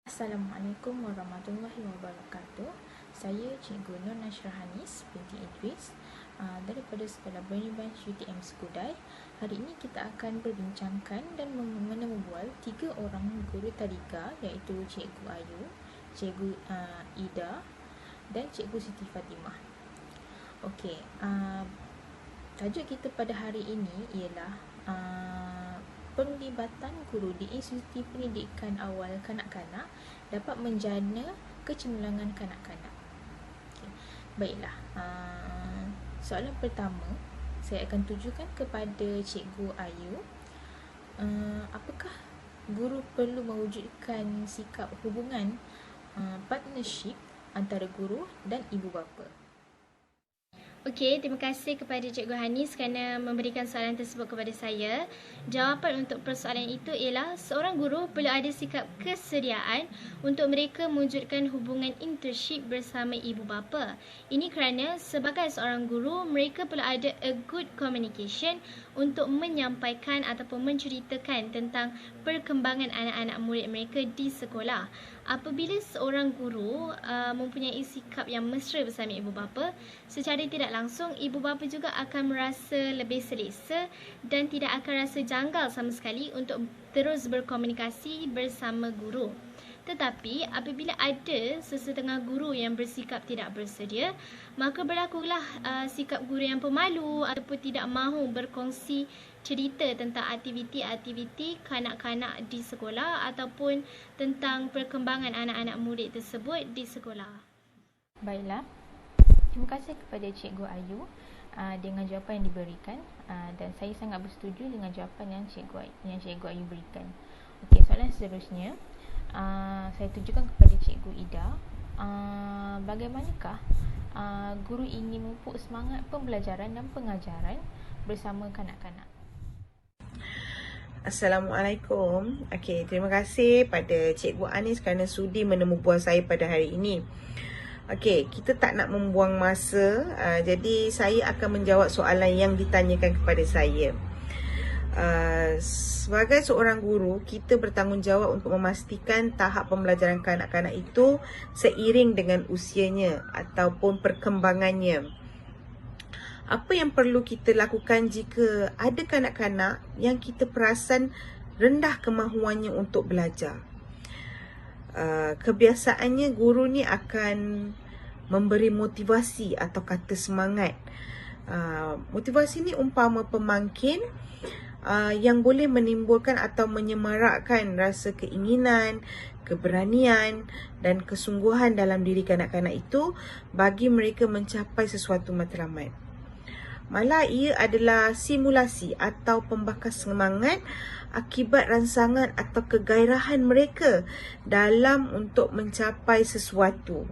Assalamualaikum warahmatullahi wabarakatuh. Saya Cikgu Nur Nashrah Hanis binti Idris daripada Sekolah Berniban UTM Skudai. Hari ini kita akan berbincangkan dan membual 3 orang guru tadika, iaitu Cikgu Ayu, Cikgu Ida dan Cikgu Siti Fatimah. Okey, tajuk kita pada hari ini ialah penglibatan guru di institusi pendidikan awal kanak-kanak dapat menjana kecemerlangan kanak-kanak. Okay. Baiklah, soalan pertama saya akan tujukan kepada Cikgu Ayu. Apakah guru perlu mewujudkan sikap hubungan partnership antara guru dan ibu bapa? Okey, terima kasih kepada Cikgu Hanis kerana memberikan soalan tersebut kepada saya. Jawapan untuk persoalan itu ialah seorang guru perlu ada sikap kesediaan untuk mereka mewujudkan hubungan internship bersama ibu bapa. Ini kerana sebagai seorang guru, mereka perlu ada a good communication untuk menyampaikan ataupun menceritakan tentang perkembangan anak-anak murid mereka di sekolah. Apabila seorang guru mempunyai sikap yang mesra bersama ibu bapa, secara tidak langsung ibu bapa juga akan merasa lebih selesa dan tidak akan rasa janggal sama sekali untuk terus berkomunikasi bersama guru. Tetapi apabila ada sesetengah guru yang bersikap tidak bersedia, maka berlakulah sikap guru yang pemalu ataupun tidak mahu berkongsi cerita tentang aktiviti-aktiviti kanak-kanak di sekolah ataupun tentang perkembangan anak-anak murid tersebut di sekolah. Baiklah, terima kasih kepada Cikgu Ayu dengan jawapan yang diberikan, dan saya sangat bersetuju dengan jawapan yang Cikgu Ayu berikan. Okey, soalan seterusnya saya tujukan kepada Cikgu Ida. Bagaimanakah guru ingin memupuk semangat pembelajaran dan pengajaran bersama kanak-kanak? Assalamualaikum. Okey, terima kasih pada Cikgu Anis kerana sudi menemu bual saya pada hari ini. Okey, kita tak nak membuang masa, jadi saya akan menjawab soalan yang ditanyakan kepada saya. Sebagai seorang guru, kita bertanggungjawab untuk memastikan tahap pembelajaran kanak-kanak itu seiring dengan usianya ataupun perkembangannya. Apa yang perlu kita lakukan jika ada kanak-kanak yang kita perasan rendah kemahuannya untuk belajar? Kebiasaannya guru ni akan memberi motivasi atau kata semangat. Motivasi ni umpama pemangkin yang boleh menimbulkan atau menyemarakkan rasa keinginan, keberanian dan kesungguhan dalam diri kanak-kanak itu bagi mereka mencapai sesuatu matlamat. Malah ia adalah simulasi atau pembakar semangat akibat rangsangan atau kegairahan mereka dalam untuk mencapai sesuatu.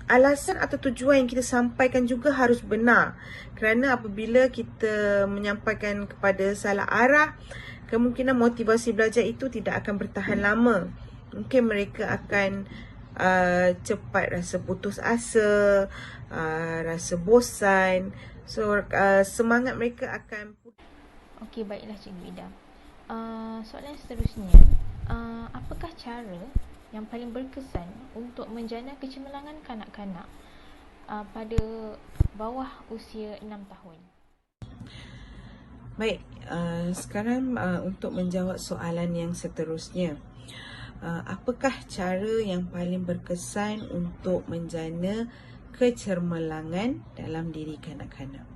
Alasan atau tujuan yang kita sampaikan juga harus benar, kerana apabila kita menyampaikan kepada salah arah, kemungkinan motivasi belajar itu tidak akan bertahan lama. Mungkin mereka akan cepat rasa putus asa, rasa bosan. So semangat mereka akan Okey, baiklah Cikgu Ida. Soalan seterusnya, apakah cara yang paling berkesan untuk menjana kecemerlangan kanak-kanak pada bawah usia 6 tahun? Baik, sekarang untuk menjawab soalan yang seterusnya. Apakah cara yang paling berkesan untuk menjana kecemerlangan dalam diri kanak-kanak?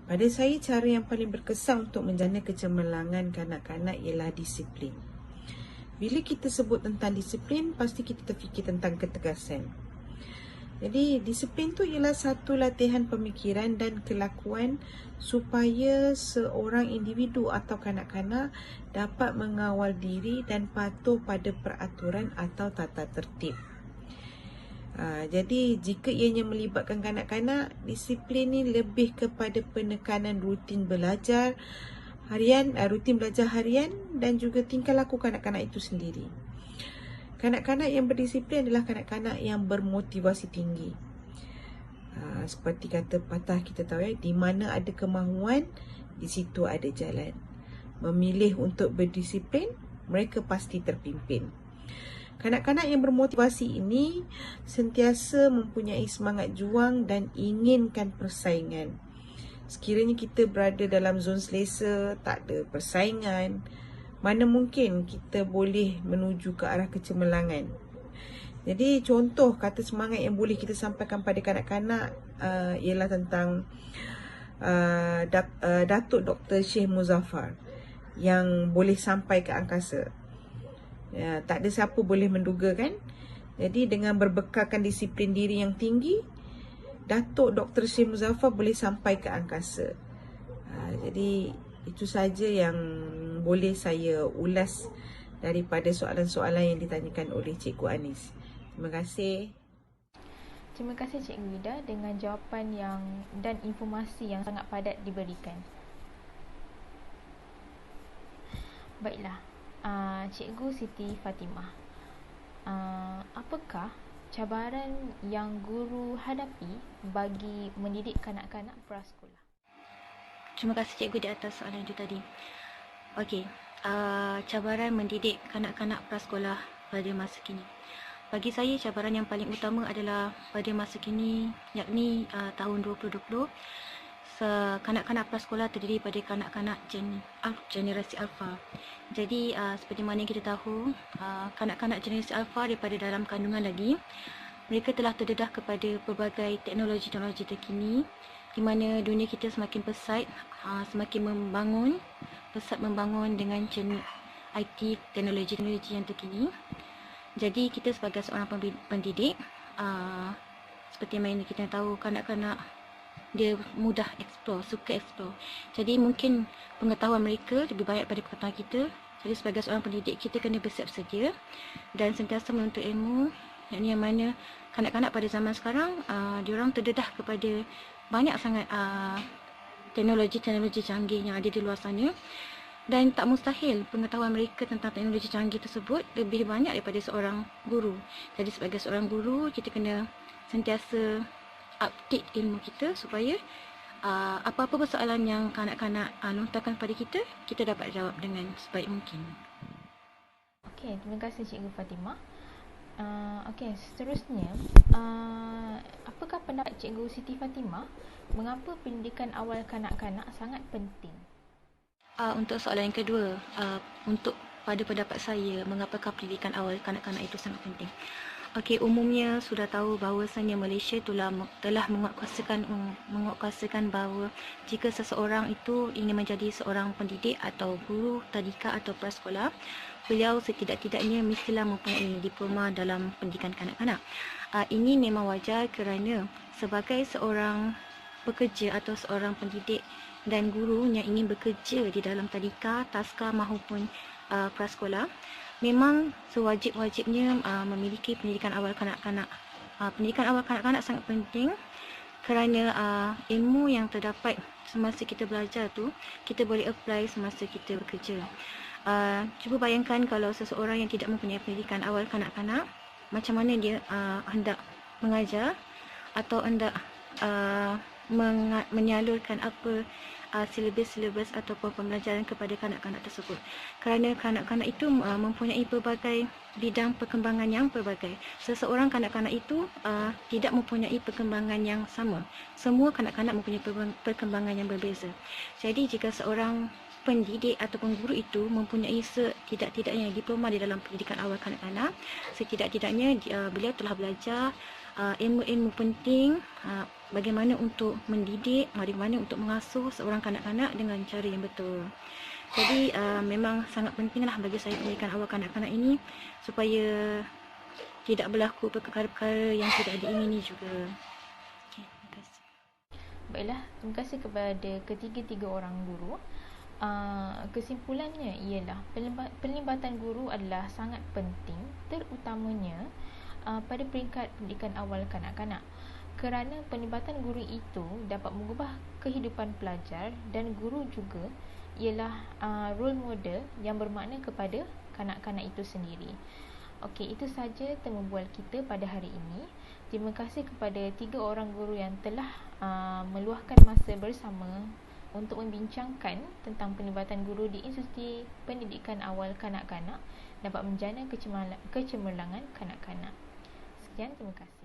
Pada saya, cara yang paling berkesan untuk menjana kecemerlangan kanak-kanak ialah disiplin. Bila kita sebut tentang disiplin, pasti kita terfikir tentang ketegasan. Jadi disiplin tu ialah satu latihan pemikiran dan kelakuan supaya seorang individu atau kanak-kanak dapat mengawal diri dan patuh pada peraturan atau tata tertib. Jadi jika ianya melibatkan kanak-kanak, disiplin ni lebih kepada penekanan rutin belajar harian, rutin belajar harian dan juga tingkah laku kanak-kanak itu sendiri. Kanak-kanak yang berdisiplin adalah kanak-kanak yang bermotivasi tinggi. Seperti kata patah kita tahu di mana ada kemahuan, di situ ada jalan. Memilih untuk berdisiplin mereka pasti terpimpin. Kanak-kanak yang bermotivasi ini sentiasa mempunyai semangat juang dan inginkan persaingan. Sekiranya kita berada dalam zon selesa, tak ada persaingan, mana mungkin kita boleh menuju ke arah kecemerlangan. Jadi contoh kata semangat yang boleh kita sampaikan pada kanak-kanak ialah tentang Datuk Dr. Syekh Muzaffar yang boleh sampai ke angkasa. Ya, tak ada siapa boleh menduga kan. Jadi dengan berbekalkan disiplin diri yang tinggi, Datuk Dr. Syekh Muzaffar boleh sampai ke angkasa. Jadi itu saja yang boleh saya ulas daripada soalan-soalan yang ditanyakan oleh Cikgu Anis. Terima kasih. Terima kasih Cikgu Ida dengan jawapan dan informasi yang sangat padat diberikan. Baiklah, Cikgu Siti Fatimah, apakah cabaran yang guru hadapi bagi mendidik kanak-kanak prasekolah? Terima kasih Cikgu di atas soalan itu tadi. Okey, cabaran mendidik kanak-kanak prasekolah pada masa kini. Bagi saya, cabaran yang paling utama adalah pada masa kini, yakni tahun 2020. Kanak-kanak prasekolah terdiri pada kanak-kanak generasi alfa. Jadi seperti mana kita tahu, kanak-kanak generasi alfa daripada dalam kandungan lagi, mereka telah terdedah kepada pelbagai teknologi-teknologi terkini, di mana dunia kita semakin pesat, semakin pesat membangun dengan IT, teknologi-teknologi yang terkini. Jadi kita sebagai seorang pendidik, seperti mana kita tahu, kanak-kanak dia mudah suka explore. Jadi mungkin pengetahuan mereka lebih banyak pada pengetahuan kita. Jadi sebagai seorang pendidik, kita kena bersiap sedia dan sentiasa menuntut ilmu, yang mana kanak-kanak pada zaman sekarang, diorang terdedah kepada banyak sangat teknologi-teknologi canggih yang ada di luar sana, dan tak mustahil pengetahuan mereka tentang teknologi canggih tersebut lebih banyak daripada seorang guru. Jadi sebagai seorang guru, kita kena sentiasa update ilmu kita supaya apa-apa persoalan yang kanak-kanak lontarkan kepada kita, kita dapat jawab dengan sebaik mungkin. Okey, terima kasih Cikgu Fatimah. Okey, seterusnya, apakah pendapat Cikgu Siti Fatimah mengapa pendidikan awal kanak-kanak sangat penting? Untuk soalan yang kedua, untuk pada pendapat saya, mengapakah pendidikan awal kanak-kanak itu sangat penting? Okey, umumnya sudah tahu bahawasanya Malaysia telah menguatkuasakan bahawa jika seseorang itu ingin menjadi seorang pendidik atau guru tadika atau prasekolah, beliau setidak-tidaknya mestilah mempunyai diploma dalam pendidikan kanak-kanak. Ini memang wajar kerana sebagai seorang pekerja atau seorang pendidik dan guru yang ingin bekerja di dalam tadika, taska maupun prasekolah, memang sewajib-wajibnya memiliki pendidikan awal kanak-kanak. Pendidikan awal kanak-kanak sangat penting kerana ilmu yang terdapat semasa kita belajar tu, kita boleh apply semasa kita bekerja. Cuba bayangkan kalau seseorang yang tidak mempunyai pendidikan awal kanak-kanak, macam mana dia hendak mengajar atau hendak menyalurkan apa silibus ataupun pembelajaran kepada kanak-kanak tersebut, kerana kanak-kanak itu mempunyai pelbagai bidang perkembangan yang pelbagai. Seseorang kanak-kanak itu tidak mempunyai perkembangan yang sama. Semua kanak-kanak mempunyai perkembangan yang berbeza. Jadi jika seorang pendidik ataupun guru itu mempunyai setidak-tidaknya diploma di dalam pendidikan awal kanak-kanak, setidak-tidaknya beliau telah belajar ilmu-ilmu penting bagaimana untuk mendidik, bagaimana untuk mengasuh seorang kanak-kanak dengan cara yang betul. Jadi memang sangat pentinglah bagi saya pendidikan awal kanak-kanak ini supaya tidak berlaku perkara-perkara yang tidak diingini juga. Okay, terima kasih. Baiklah, terima kasih kepada ketiga-tiga orang guru. Kesimpulannya ialah pelibatan guru adalah sangat penting, terutamanya pada peringkat pendidikan awal kanak-kanak, kerana pelibatan guru itu dapat mengubah kehidupan pelajar, dan guru juga ialah role model yang bermakna kepada kanak-kanak itu sendiri. Okey, itu saja temu bual kita pada hari ini. Terima kasih kepada 3 orang guru yang telah meluahkan masa bersama untuk membincangkan tentang penlibatan guru di institusi pendidikan awal kanak-kanak dapat menjana kecemerlangan kanak-kanak. Sekian, terima kasih.